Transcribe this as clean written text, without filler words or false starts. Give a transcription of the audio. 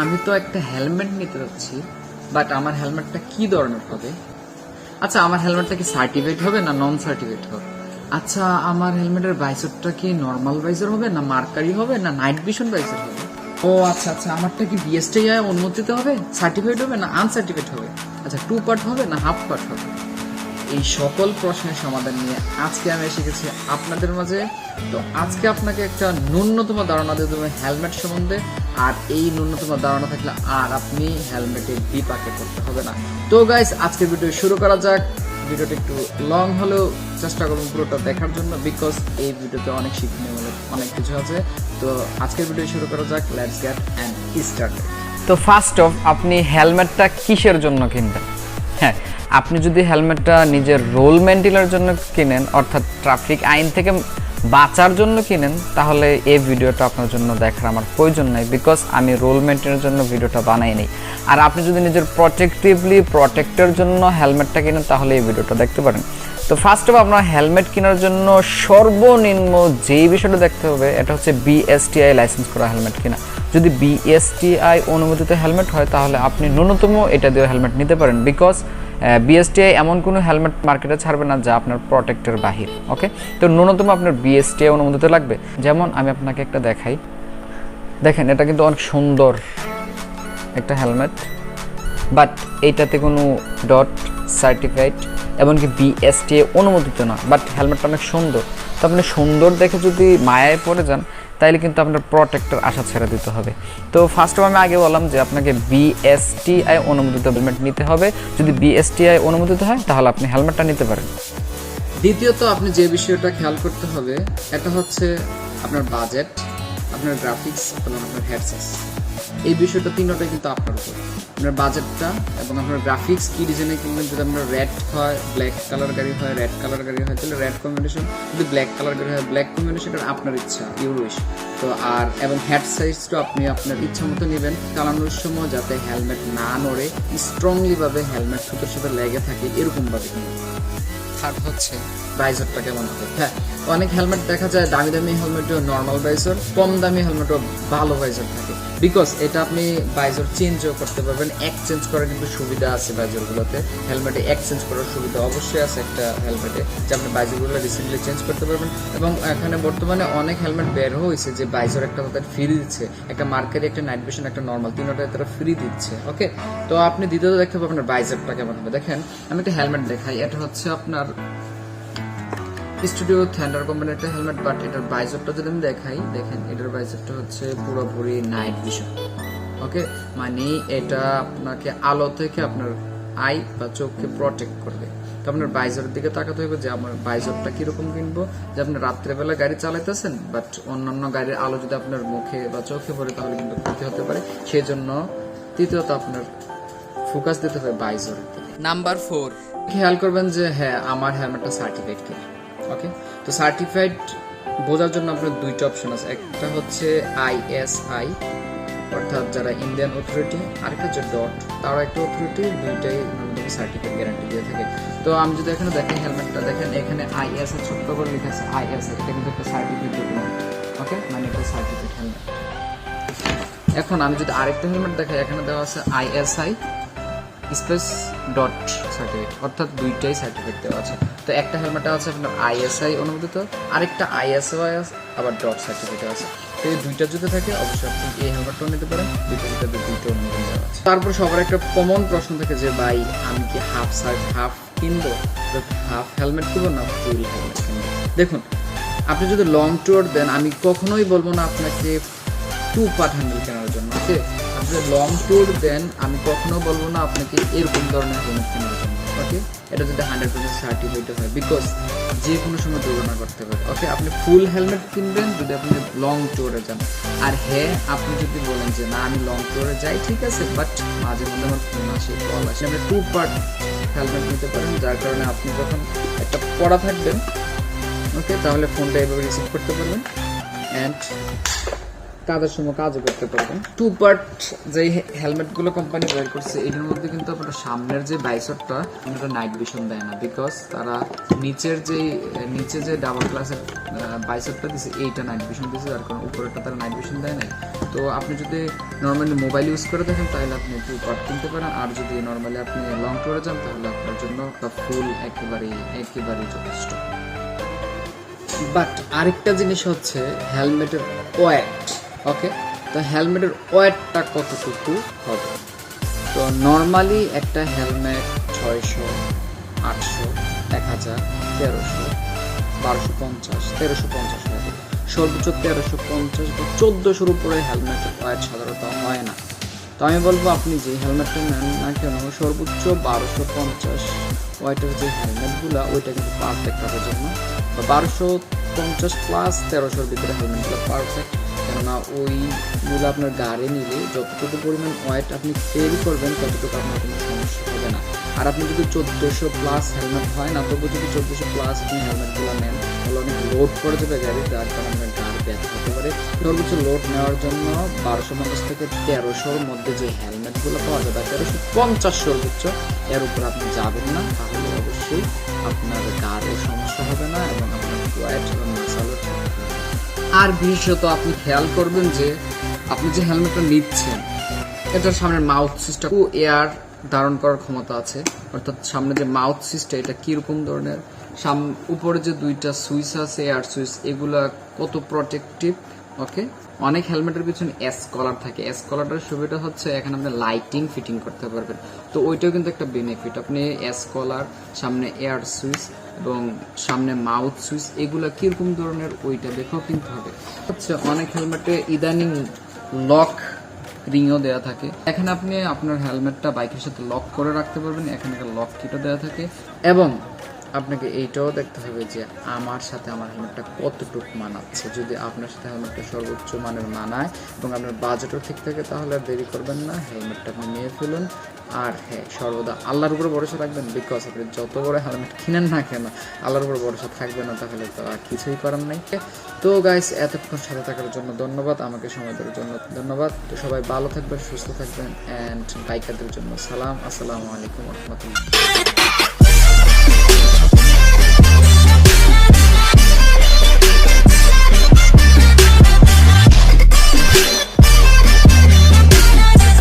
আমি তো একটা হেলমেট নিতে যাচ্ছি, বাট আমার হেলমেটটা কি ধরনের হবে? আচ্ছা, আমার হেলমেটটা কি সার্টিফাইড হবে না নন সার্টিফাইড হবে? আচ্ছা, আমার হেলমেটের ভাইজারটা কি নর্মাল ভাইজার হবে না মার্কারি হবে না নাইট ভিশন ভাইজার হবে? ও আচ্ছা আচ্ছা, আমারটা কি বিএসটিআই অনুমোদিত হবে, সার্টিফাইড হবে না আনসার্টিফাইড হবে? আচ্ছা, 2 পার্ট হবে না হাফ পার্ট হবে? এই সকল প্রশ্নের সমাধান নিয়ে আজকে আমি এসে গেছি আপনাদের মাঝে। তো আজকে আপনাকে একটা ন্যূনতম ধারণা দিয়ে দেবো হেলমেট সম্বন্ধে, আর এই ন্যূনতম ধারণা থাকলে আর আপনি হেলমেটে বিপাকে করতে হবে না। তো গাইস, আজকের ভিডিও শুরু করা যাক। ভিডিওটা একটু লং হলেও চেষ্টা করুন পুরোটা দেখার জন্য, বিকজ এই ভিডিওতে অনেক শিক্ষণীয় অনেক কিছু আছে। তো আজকের ভিডিও শুরু করা যাক, লেটস গেট এন্ড স্টার্ট। তো ফার্স্ট অফ, আপনি হেলমেটটা কিসের জন্য কিনবেন? হ্যাঁ, আপনি যদি হেলমেটটা নিজের রোল মেনটেনের জন্য কিনেন, অর্থাৎ ট্রাফিক আইন থেকে বাঁচার জন্য কিনেন, তাহলে এই ভিডিওটা আপনার জন্য দেখার আমার প্রয়োজন নাই, বিকজ আমি রোল মেনটেনের জন্য ভিডিওটা বানাই নেই। আর আপনি যদি নিজের প্রোটেক্টের জন্য হেলমেটটা কিনেন, তাহলে এই ভিডিওটা দেখতে পারেন। তো ফার্স্ট অফ, আপনার হেলমেট কেনার জন্য সর্বনিম্ন যেই বিষয়টা দেখতে হবে, এটা হচ্ছে বিএসটিআই লাইসেন্স করা হেলমেট কিনা। যদি বিএসটিআই অনুমোদিত হেলমেট হয়, তাহলে আপনি ন্যূনতম এটা দিয়ে হেলমেট নিতে পারেন, বিকজ বিএসটিআই এমন কোনো হেলমেট মার্কেটে ছাড়বে না যা আপনার প্রোটেক্টের বাহির। ওকে, তো ন্যূনতম আপনার বিএসটিআই অনুমোদিত লাগবে। যেমন আমি আপনাকে একটা দেখাই, দেখেন এটা কিন্তু অনেক সুন্দর একটা হেলমেট, বাট এইটাতে কোনো ডট সার্টিফাইড এমনকি বিএসটিআই অনুমোদিত না, বাট হেলমেটটা অনেক সুন্দর। তো আপনি সুন্দর দেখে যদি মায়ায় পড়ে যান, তাইলে কিন্তু আপনার প্রোটেক্টর আশা ছেড়ে দিতে হবে। তো ফার্স্ট অফ আমি আগে বললাম যে আপনাকে বিএসটিআই অনুমোদিত হেলমেট নিতে হবে। যদি বিএসটিআই অনুমোদিত হয়, তাহলে আপনি হেলমেটটা নিতে পারেন। দ্বিতীয়ত, আপনি যে বিষয়টা খেয়াল করতে হবে, এটা হচ্ছে আপনার বাজেট, আপনার গ্রাফিক্স এবং আপনার হেডসেট। এই বিষয়টা তিনটাই কিন্তু আপনার উপর। আপনার বাজেটটা এবং আপনার গ্রাফিক্স কি ডিজাইনে কিনবেন। যদি আপনার রেড হয়, ব্ল্যাক কালার গাড়ি হয়, রেড কালার গাড়ি হয়, তাহলে রেড কম্বিনেশন। যদি ব্ল্যাক কালার গাড়ি হয়, ব্ল্যাক কম্বিনেশন। আপনার ইচ্ছা, ইউর উইশ। তো আর এবং হেড সাইজটা আপনি আপনার ইচ্ছা মতো নেবেন, চালানোর সময় যাতে হেলমেট না নড়ে, স্ট্রংলি ভাবে হেলমেট সুতোর সাথে লেগে থাকে, এরকম ভাবে কিনবেন। থার্ড হচ্ছে ভাইজারটা কেমন হবে। হ্যাঁ, অনেক হেলমেট দেখা যায় দামি দামি হেলমেটও নর্মাল ভাইজার, কম দামি হেলমেটও ভালো ভাইজার থাকে, বিকজ এটা আপনি ভাইজার চেঞ্জও করতে পারবেন। এক্সচেঞ্জ করার কিন্তু সুবিধা আছে ভাইজারগুলোতে। হেলমেটে এক্সচেঞ্জ করার সুবিধা অবশ্যই আছে একটা হেলমেটে, যে আপনি ভাইজারগুলো রিসেন্টলি চেঞ্জ করতে পারবেন। এবং এখানে বর্তমানে অনেক হেলমেট বের হয়েছে যে ভাইজার একটা তাদের ফ্রি দিচ্ছে, একটা মার্কেটে, একটা নাইট ভিশন, একটা নর্মাল, তিনটায় তারা ফ্রি দিচ্ছে। ওকে, তো আপনি দ্বিতীয়ত দেখতে পাবেন ভাইজারটা কেমন হবে। দেখেন, আমি একটা হেলমেট দেখাই। এটা হচ্ছে আপনার স্টুডিও থান্ডার কোম্পানির একটা হেলমেট, বাট এটার ভাইজারটা যদি আমি দেখাই, দেখেন এটার ভাইজারটা হচ্ছে পুরোপুরি নাইট ভিশন। ওকে, মানে এটা আপনাকে আলো থেকে আপনার আই বা চোখকে প্রোটেক্ট করবে। তো আপনার ভাইজারের দিকে তাকাতে হবে যে আমার ভাইজারটা কিরকম কিনবো, যে আপনি রাত্রেবেলা গাড়ি চালাইতেছেন, বাট অন্যান্য গাড়ির আলো যদি আপনার মুখে বা চোখে পড়ে, তাহলে কিন্তু ক্ষতি হতে পারে। সেই জন্য তৃতীয়ত আপনার ফোকাস দিতে হবে ভাইজারের দিকে। নাম্বার 4, খেয়াল করবেন যে হ্যাঁ, আমার হেলমেটটা সার্টিফাইড কিনা। ওকে, তো সার্টিফাইড বোঝার জন্য আপনার দুইটা অপশন আছে। একটা হচ্ছে আইএসআই, অর্থাৎ যারা ইন্ডিয়ান অথরিটি, আরেকটা হচ্ছে ডট, তারা একটা অথরিটি, দুইটাই সার্টিফাইড গ্যারান্টি দিয়ে থাকে। তো আমি যদি এখানে দেখেন হেলমেটটা, দেখেন এখানে আইএসআই ছোট্ট করে লেখা আছে আইএসআই, এটা কিন্তু একটা সার্টিফিকেট ডকুমেন্ট। ওকে, মানে একটা সার্টিফিকেট হেলমেট। এখন আমি যদি আরেকটা হেলমেট দেখাই, এখানে দেওয়া আছে আইএসআই স্পেস ডট সার্টিফিকেট, অর্থাৎ দুইটাই সার্টিফিকেট দেওয়া আছে। তো একটা হেলমেটে আছে আপনার আইএসআই অনুমোদিত, আরেকটা আইএসওআই আবার ডট সার্টিফিকেট আছে। তো এই দুইটা যদি থাকে, অবশ্যই আপনি এই হেলমেটটাও নিতে পারেন, দুইটা অনুমোদন দেওয়া আছে। তারপর সবার একটা কমন প্রশ্ন থাকে যে ভাই, আমি কি হাফ কিনবো, হাফ হেলমেট কিনবো না ফুল হেলমেট কিনবো? দেখুন, আপনি যদি লং ট্যুর দেন, আমি কখনোই বলবো না আপনাকে 2 পার্ট হ্যান্ডেল কেনার জন্য। ওকে, আপনি লং ট্যুর দেন, আমি কখনো বলবো না আপনাকে এরকম ধরনের হেলমেট কেনার জন্য। ওকে, এটা যদি 100% সার্টিফাইড হয়, বিকজ যে কোনো সময় দুর্ঘটনা করতে পারে। ওকে, আপনি ফুল হেলমেট কিনবেন যদি আপনি লং ট্যুরে যান। আর হ্যাঁ, আপনি যদি বলেন যে না, আমি লং ট্যুরে যাই, ঠিক আছে, বাট মাঝে মধ্যে আমার ফোন আসে, কল আসে, আপনি 2 পার্ট হেলমেট নিতে পারেন, যার কারণে আপনি যখন একটা পড়া থাকবেন, ওকে, তাহলে ফোনটা এভাবে রিসিভ করতে পারবেন। অ্যান্ড কাজের সময় কাজও করতে পারবেন। 2 পার্ট যে হেলমেট গুলো কোম্পানি বের করছে এটার মধ্যে কিন্তু আপনার সামনের যে বাইসেপটা এটা নাইট ভিশন দেয় না, বিকজ তারা নিচে যে ডাবল ক্লাসের বাইসেপটা দিছে এইটা নাইট ভিশন দিছে, যার কারণে উপরেরটা তারা নাইট ভিশন দেয় নাই। তো আপনি যদি নর্মালি মোবাইল ইউজ করে দেখেন তাহলে আপনি 2 পার্ট কিনতে পারেন, আর যদি নর্মালি আপনি লং ট্যুরে যান তাহলে আপনার জন্য ফুল একেবারেই যথেষ্ট। বাট আরেকটা জিনিস হচ্ছে হেলমেটের ওয়েট। ওকে, তো হেলমেটের ওয়েটটা কতটুকু হবে? তো নর্মালি একটা হেলমেট 600, 800, 1000, 1300, 1250, 1350 হবে, সর্বোচ্চ 1350 বা 1400-র উপরে হেলমেটের ওয়েট সাধারণত হয় না। তো আমি বলবো আপনি যে হেলমেটটা নেন না কেন সর্বোচ্চ 1250 ওয়েটের যে হেলমেটগুলো ওইটা কিন্তু পারফেক্ট আপনার জন্য, বা 1250 প্লাস 1300-র ভিতরে হেলমেটগুলো পারফেক্ট। কেননা ওইগুলো আপনার গাড়ি নিলে যতটুকু পরিমাণ ওয়েট আপনি ক্যারি করবেন ততটুকু আপনার কোনো সমস্যা হবে না। আর আপনি যদি 1400 প্লাস হেলমেট হয় না, তবু যদি 1400 প্লাস আপনি হেলমেটগুলো নেন তাহলে অনেক লোড করে দেবে গাড়ি, যার কারণে আপনার গাড়ি ব্যথা হতে পারে। সর্বোচ্চ লোড নেওয়ার জন্য 1250 থেকে 1300-র মধ্যে যে হেলমেটগুলো পাওয়া যাবে, 1350 সর্বোচ্চ, এর উপর আপনি যাবেন না, তাহলে অবশ্যই আপনার গাড়ির সমস্যা হবে না এবং আপনার ওয়েট এবং মাসালও ঠিক থাকবে। আর বিশেষত আপনি খেয়াল করবেন যে আপনি যে হেলমেটটা নিচ্ছেন এটার সামনের মাউথ সিস্টেম এয়ার ধারণ করার ক্ষমতা আছে, অর্থাৎ সামনে যে মাউথ সিস্টেম এটা কিরকম ধরনের, উপরে যে 2টা সুইচ আছে এয়ার সুইচ এগুলা কত প্রোটেক্টিভ। ওকে, অনেক হেলমেটের পিছনে এস কলার থাকে, এস কলারটার সুবিধা হচ্ছে এখানে আপনি লাইটিং ফিটিং করতে পারবেন, তো ওইটাও কিন্তু একটা বেনিফিট। আপনি এস কলার, সামনে এয়ার সুইচ এবং সামনে মাউথ সুইচ এগুলা কিরকম ধরনের ওইটা দেখেও কিনতে হবে। হচ্ছে অনেক হেলমেটে ইদানিং লক রিংও দেওয়া থাকে, এখানে আপনি আপনার হেলমেটটা বাইকের সাথে লক করে রাখতে পারবেন, এখানে একটা লক কিটও দেওয়া থাকে। এবং আপনাকে এইটাও দেখতে হবে যে আমার সাথে আমার হেলমেটটা কতটুকু মানাচ্ছে। যদি আপনার সাথে হেলমেটটা সর্বোচ্চ মানের মানায় এবং আপনার বাজেটও ঠিক থাকে তাহলে আর দেরি করবেন না, হেলমেটটা আপনি নিয়ে ফেলুন। আর হ্যাঁ, সর্বদা আল্লাহর উপরে ভরসা রাখবেন, বিকজ আপনি যত বড় হেলমেট কিনেন না কেন আল্লাহর উপরে ভরসা থাকবে না তাহলে তো আর কিছুই করার নাই। তো গাইস, এতক্ষণ সাথে থাকার জন্য ধন্যবাদ, আমাকে সময় দেওয়ার জন্য ধন্যবাদ। তো সবাই ভালো থাকবেন, সুস্থ থাকবেন, অ্যান্ড বাইকারদের জন্য সালাম। আসসালামু আলাইকুম ওয়া রাহমাতুল্লাহ।